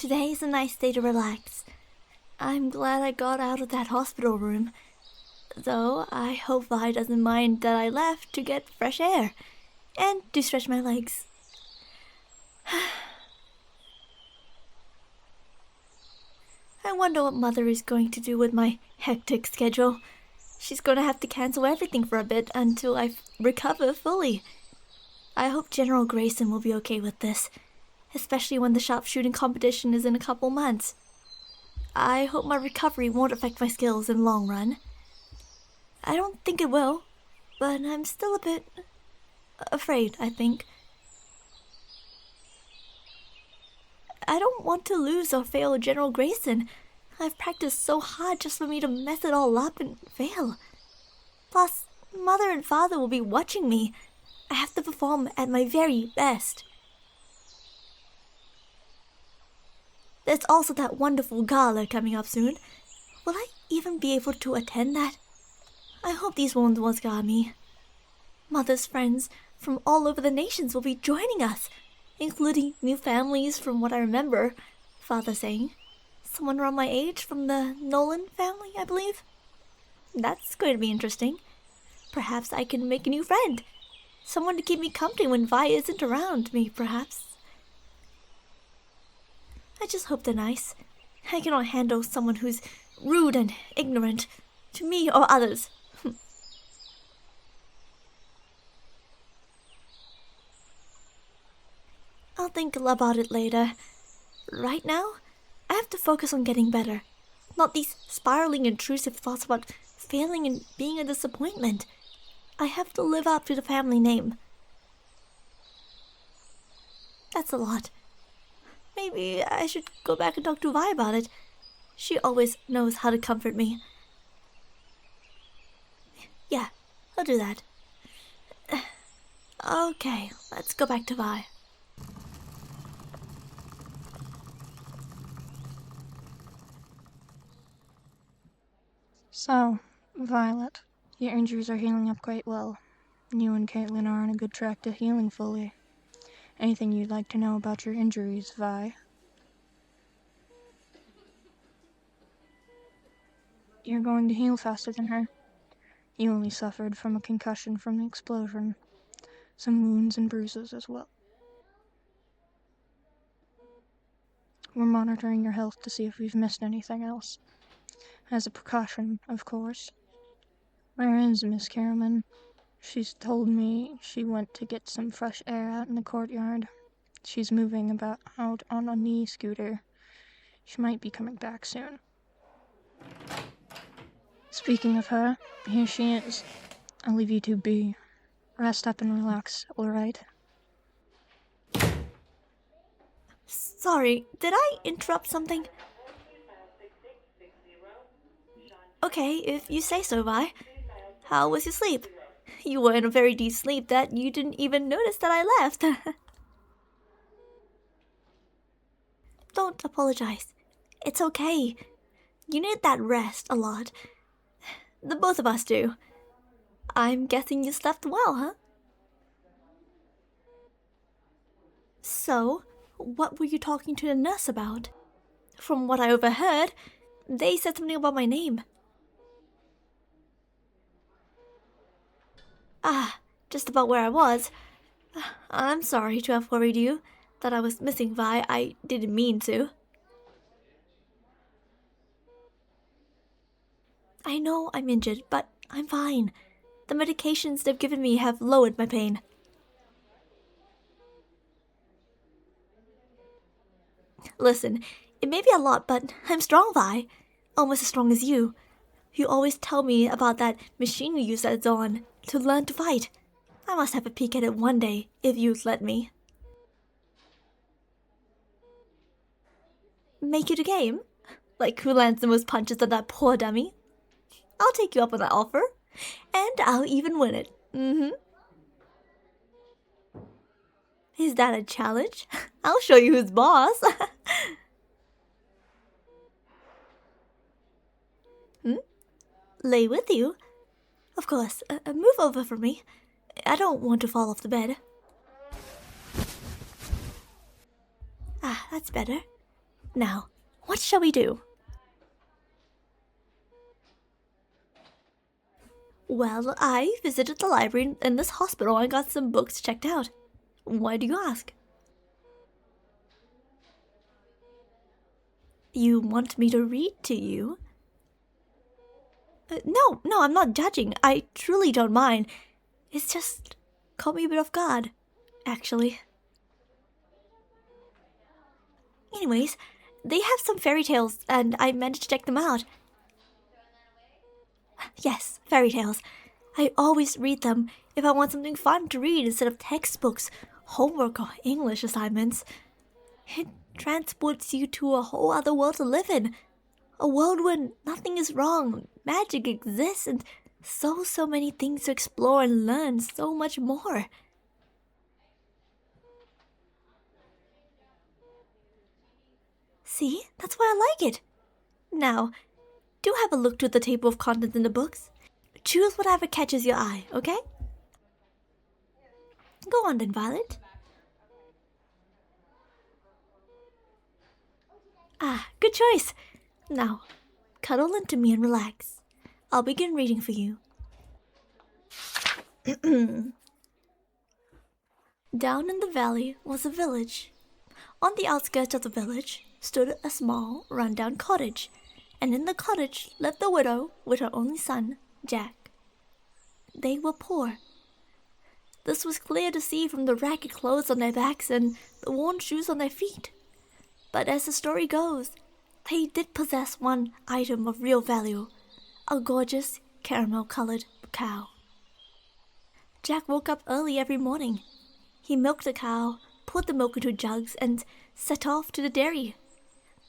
Today's a nice day to relax. I'm glad I got out of that hospital room. Though I hope Vi doesn't mind that I left to get fresh air and to stretch my legs. I wonder what Mother is going to do with my hectic schedule. She's going to have to cancel everything for a bit until I recover fully. I hope General Grayson will be okay with this, especially when the sharpshooting competition is in a couple months. I hope my recovery won't affect my skills in the long run. I don't think it will, but I'm still a bit afraid, I think. I don't want to lose or fail General Grayson. I've practiced so hard just for me to mess it all up and fail. Plus, Mother and Father will be watching me. I have to perform at my very best. There's also that wonderful gala coming up soon. Will I even be able to attend that? I hope these won't scar me. Mother's friends from all over the nations will be joining us, including new families from what I remember, Father saying. Someone around my age from the Nolan family, I believe. That's going to be interesting. Perhaps I can make a new friend. Someone to keep me company when Vi isn't around me, perhaps. I just hope they're nice. I cannot handle someone who's rude and ignorant to me or others. I'll think about it later. Right now, I have to focus on getting better. Not these spiraling intrusive thoughts about failing and being a disappointment. I have to live up to the family name. That's a lot. Maybe I should go back and talk to Vi about it. She always knows how to comfort me. Yeah, I'll do that. Okay, let's go back to Vi. So, Violet, your injuries are healing up quite well. You and CAITLYN are on a good track to healing fully. Anything you'd like to know about your injuries, Vi? You're going to heal faster than her. You only suffered from a concussion from the explosion. Some wounds and bruises as well. We're monitoring your health to see if we've missed anything else. As a precaution, of course. Where is Miss Kirraman? She's told me she went to get some fresh air out in the courtyard. She's moving about out on a knee scooter. She might be coming back soon. Speaking of her, here she is. I'll leave you two be. Rest up and relax, alright? Sorry, did I interrupt something? Okay, if you say so, Vi. How was your sleep? You were in a very deep sleep that you didn't even notice that I left. Don't apologize. It's okay. You need that rest a lot. The both of us do. I'm guessing you slept well, huh? So, what were you talking to the nurse about? From what I overheard, they said something about my name. Just about where I was. I'm sorry to have worried you. That I was missing Vi. I didn't mean to. I know I'm injured, but I'm fine. The medications they've given me have lowered my pain. Listen, it may be a lot, but I'm strong, Vi. Almost as strong as you. You always tell me about that machine you use at Dawn to learn to fight. I must have a peek at it one day, if you'd let me. Make it a game? Like who lands the most punches at that poor dummy? I'll take you up on that offer. And I'll even win it. Is that a challenge? I'll show you who's boss. Lay with you? Of course, move over for me. I don't want to fall off the bed. That's better. Now, what shall we do? Well, I visited the library in this hospital and got some books checked out. Why do you ask? You want me to read to you? No, I'm not judging. I truly don't mind. It's just caught me a bit off guard, actually. Anyways, they have some fairy tales, and I meant to check them out. Yes, fairy tales. I always read them if I want something fun to read instead of textbooks, homework, or English assignments. It transports you to a whole other world to live in. A world where nothing is wrong, magic exists, and so many things to explore and learn so much more. See, that's why I like it. Now, do have a look through the table of contents in the books. Choose whatever catches your eye, okay? Go on then, Violet. Ah, good choice. Now, cuddle into me and relax. I'll begin reading for you. Down in the valley was a village. On the outskirts of the village stood a small, run-down cottage, and in the cottage lived the widow with her only son, Jack. They were poor. This was clear to see from the ragged clothes on their backs and the worn shoes on their feet. But as the story goes, they did possess one item of real value, a gorgeous caramel-colored cow. Jack woke up early every morning. He milked the cow, poured the milk into jugs, and set off to the dairy.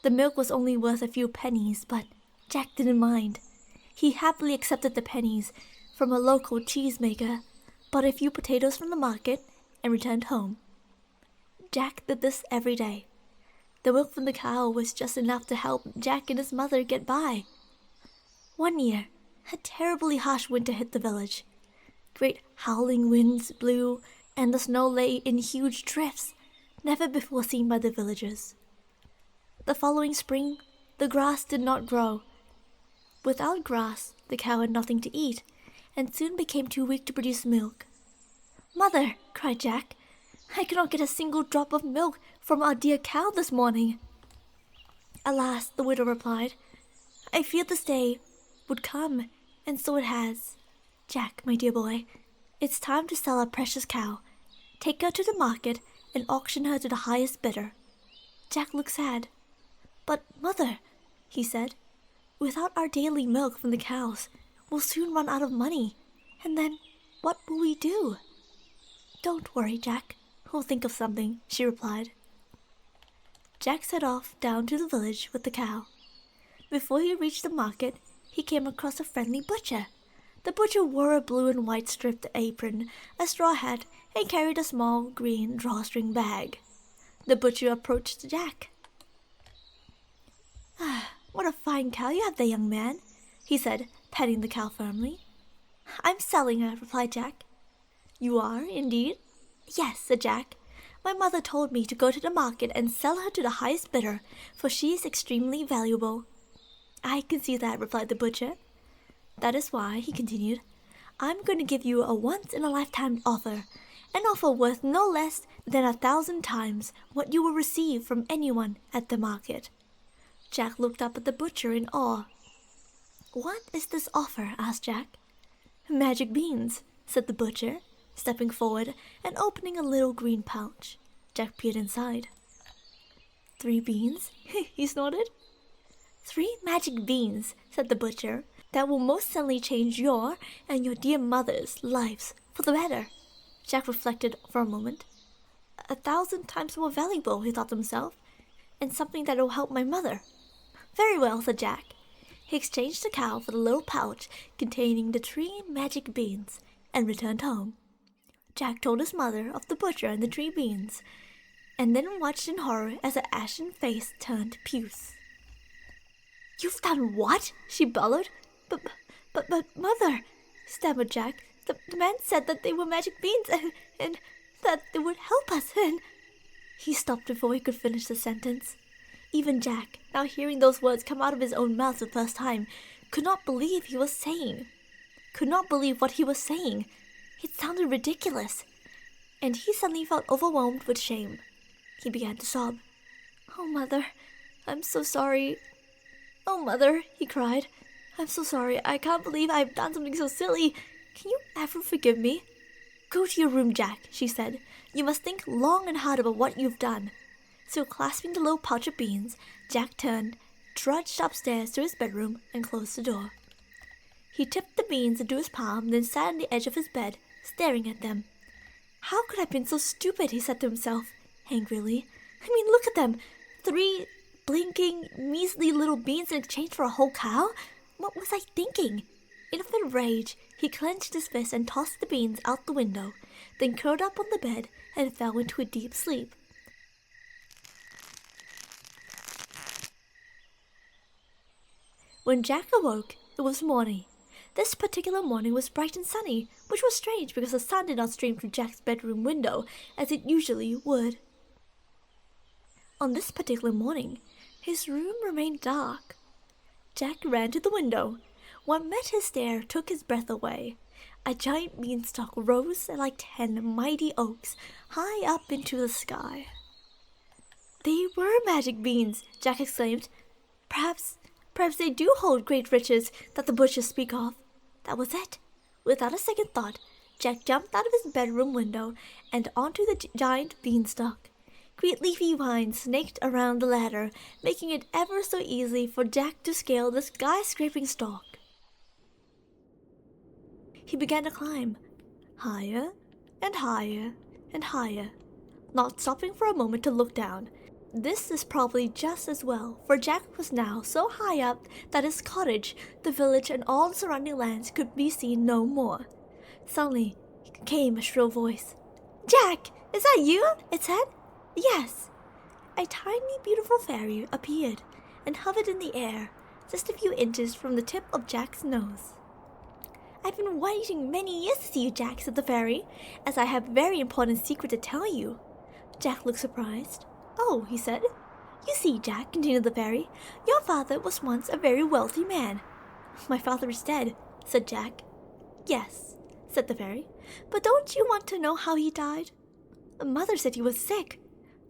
The milk was only worth a few pennies, but Jack didn't mind. He happily accepted the pennies from a local cheesemaker, bought a few potatoes from the market, and returned home. Jack did this every day. The milk from the cow was just enough to help Jack and his mother get by. One year, a terribly harsh winter hit the village. Great howling winds blew, and the snow lay in huge drifts, never before seen by the villagers. The following spring, the grass did not grow. Without grass, the cow had nothing to eat, and soon became too weak to produce milk. "Mother," cried Jack, "I cannot get a single drop of milk from our dear cow this morning." "Alas," the widow replied, "I feared this day would come, and so it has. Jack, my dear boy, it's time to sell our precious cow. Take her to the market and auction her to the highest bidder." Jack looked sad. "But, mother," he said, "without our daily milk from the cows, we'll soon run out of money, and then what will we do?" "Don't worry, Jack. We'll think of something," she replied. Jack set off down to the village with the cow. Before he reached the market, he came across a friendly butcher. The butcher wore a blue and white striped apron, a straw hat, and carried a small green drawstring bag. The butcher approached Jack. "Ah, what a fine cow you have there, young man," he said, patting the cow firmly. "I'm selling her," replied Jack. "You are, indeed?" "Yes," said Jack. "My mother told me to go to the market and sell her to the highest bidder, for she is extremely valuable." "I can see that," replied the butcher. "That is why," he continued, "I'm going to give you a once-in-a-lifetime offer, an offer worth no less than 1,000 times what you will receive from anyone at the market." Jack looked up at the butcher in awe. "What is this offer?" asked Jack. "Magic beans," said the butcher, stepping forward and opening a little green pouch. Jack peered inside. "3 beans?" he snorted. "3 magic beans," said the butcher, "that will most certainly change your and your dear mother's lives for the better." Jack reflected for a moment. 1,000 times more valuable, he thought to himself, and something that will help my mother. "Very well," said Jack. He exchanged the cow for the little pouch containing the 3 magic beans and returned home. Jack told his mother of the butcher and the 3 beans, and then watched in horror as her ashen face turned puce. "You've done what?" she bellowed. But, mother," stammered Jack, the man said that they were magic beans and that they would help us, and—" He stopped before he could finish the sentence. Even Jack, now hearing those words come out of his own mouth for the first time, could not believe what he was saying. It sounded ridiculous. And he suddenly felt overwhelmed with shame. He began to sob. "Oh, Mother, I'm so sorry. Oh, Mother," he cried. "I'm so sorry. I can't believe I've done something so silly. Can you ever forgive me?" "Go to your room, Jack," she said. "You must think long and hard about what you've done." So clasping the little pouch of beans, Jack turned, trudged upstairs to his bedroom, and closed the door. He tipped the beans into his palm, then sat on the edge of his bed, staring at them. "How could I have been so stupid?" he said to himself, angrily. "I mean, look at them. 3 blinking, measly little beans in exchange for a whole cow? What was I thinking?" In a fit of rage, he clenched his fist and tossed the beans out the window, then curled up on the bed and fell into a deep sleep. When Jack awoke, it was morning. This particular morning was bright and sunny, which was strange because the sun did not stream through Jack's bedroom window as it usually would. On this particular morning, his room remained dark. Jack ran to the window. What met his stare took his breath away. A giant beanstalk rose like 10 mighty oaks high up into the sky. "They were magic beans," Jack exclaimed. Perhaps they do hold great riches that the bushes speak of." That was it. Without a second thought, Jack jumped out of his bedroom window and onto the giant beanstalk. Great leafy vines snaked around the ladder, making it ever so easy for Jack to scale the sky-scraping stalk. He began to climb, higher and higher and higher, not stopping for a moment to look down. This is probably just as well, for Jack was now so high up that his cottage, the village, and all the surrounding lands could be seen no more. Suddenly came a shrill voice. "Jack, is that you?" it said. "Yes." A tiny, beautiful fairy appeared and hovered in the air, just a few inches from the tip of Jack's nose. "I've been waiting many years to see you, Jack," said the fairy, "as I have a very important secret to tell you." Jack looked surprised. "Oh," he said. "You see, Jack," continued the fairy, "your father was once a very wealthy man." "My father is dead," said Jack. "Yes," said the fairy, "but don't you want to know how he died?" "Mother said he was sick."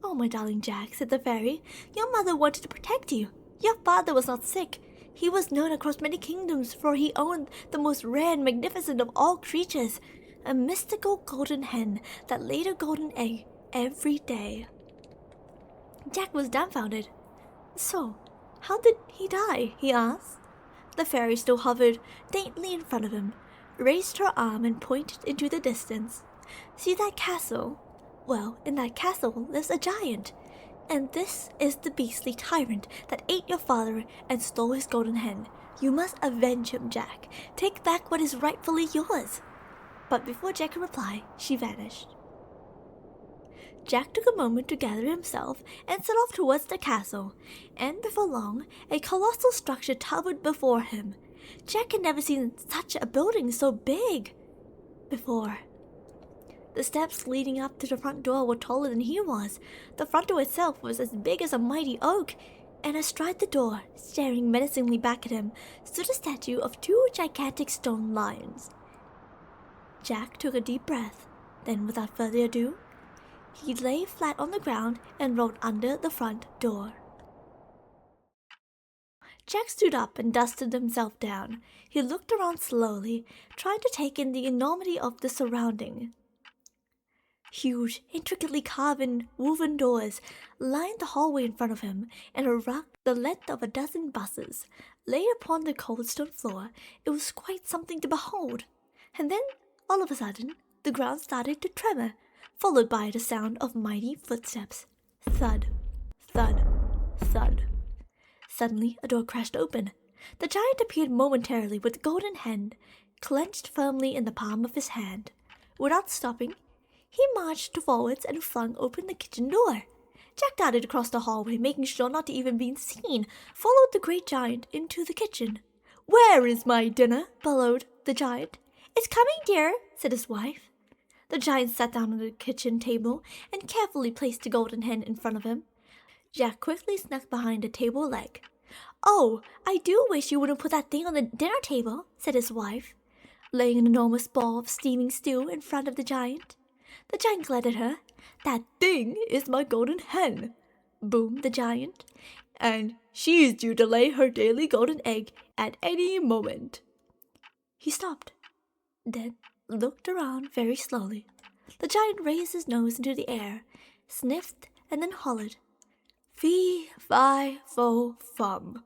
"Oh, my darling Jack," said the fairy, "your mother wanted to protect you. Your father was not sick. He was known across many kingdoms, for he owned the most rare and magnificent of all creatures, a mystical golden hen that laid a golden egg every day." Jack was dumbfounded. "So, how did he die?" he asked. The fairy still hovered daintily in front of him, raised her arm and pointed into the distance. "See that castle? Well, in that castle lives a giant, and this is the beastly tyrant that ate your father and stole his golden hen. You must avenge him, Jack. Take back what is rightfully yours." But before Jack could reply, she vanished. Jack took a moment to gather himself and set off towards the castle, and before long, a colossal structure towered before him. Jack had never seen such a building so big before. The steps leading up to the front door were taller than he was. The front door itself was as big as a mighty oak, and astride the door, staring menacingly back at him, stood a statue of 2 gigantic stone lions. Jack took a deep breath, then without further ado, he lay flat on the ground and rolled under the front door. Jack stood up and dusted himself down. He looked around slowly, trying to take in the enormity of the surrounding. Huge, intricately carved woven doors lined the hallway in front of him, and a rug the length of a dozen buses lay upon the cold stone floor. It was quite something to behold. And then, all of a sudden, the ground started to tremor, followed by the sound of mighty footsteps. Thud, thud, thud. Suddenly, a door crashed open. The giant appeared momentarily with the golden hen clenched firmly in the palm of his hand. Without stopping, he marched forwards and flung open the kitchen door. Jack darted across the hallway, making sure not to even be seen, followed the great giant into the kitchen. "Where is my dinner?" bellowed the giant. "It's coming, dear," said his wife. The giant sat down on the kitchen table and carefully placed the golden hen in front of him. Jack quickly snuck behind a table leg. "Oh, I do wish you wouldn't put that thing on the dinner table," said his wife, laying an enormous ball of steaming stew in front of the giant. The giant glared at her. "That thing is my golden hen," boomed the giant, "and she's due to lay her daily golden egg at any moment." He stopped, then looked around very slowly. The giant raised his nose into the air, sniffed, and then hollered. "Fee, fi, fo, fum.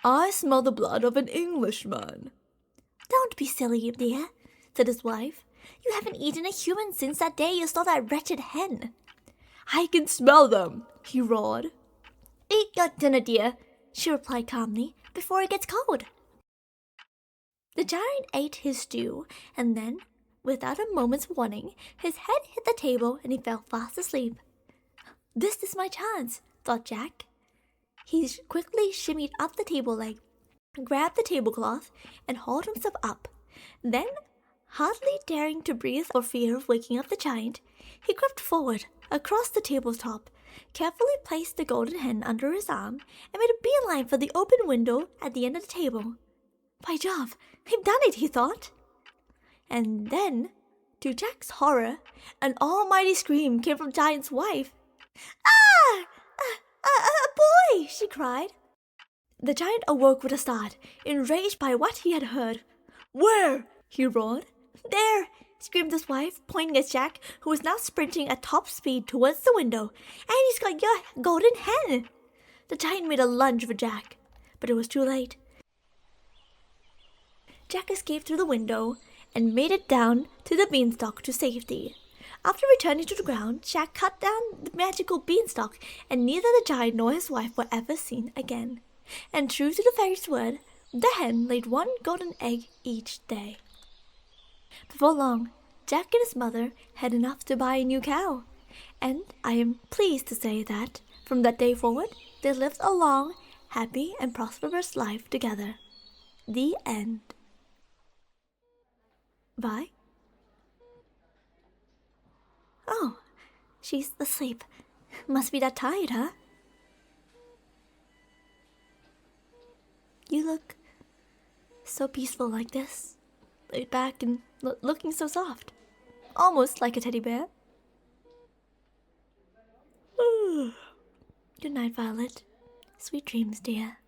I smell the blood of an Englishman." "Don't be silly, dear," said his wife. "You haven't eaten a human since that day you stole that wretched hen." "I can smell them," he roared. "Eat your dinner, dear," she replied calmly, "before it gets cold." The giant ate his stew, and then, without a moment's warning, his head hit the table and he fell fast asleep. "This is my chance," thought Jack. He quickly shimmied up the table leg, grabbed the tablecloth, and hauled himself up. Then, hardly daring to breathe for fear of waking up the giant, he crept forward, across the tabletop, carefully placed the golden hen under his arm, and made a beeline for the open window at the end of the table. "By Jove, I've done it," he thought. And then, to Jack's horror, an almighty scream came from the giant's wife. "Ah! A boy!" she cried. The giant awoke with a start, enraged by what he had heard. "Where?" he roared. "There!" screamed his wife, pointing at Jack, who was now sprinting at top speed towards the window. "And he's got your golden hen!" The giant made a lunge for Jack, but it was too late. Jack escaped through the window and made it down to the beanstalk to safety. After returning to the ground, Jack cut down the magical beanstalk, and neither the giant nor his wife were ever seen again. And true to the fairy's word, the hen laid one golden egg each day. Before long, Jack and his mother had enough to buy a new cow, and I am pleased to say that, from that day forward, they lived a long, happy, and prosperous life together. The end. Bye. Oh, she's asleep. Must be that tired, huh? You look so peaceful like this, laid back and looking so soft, almost like a teddy bear. Good night, Violet. Sweet dreams, dear.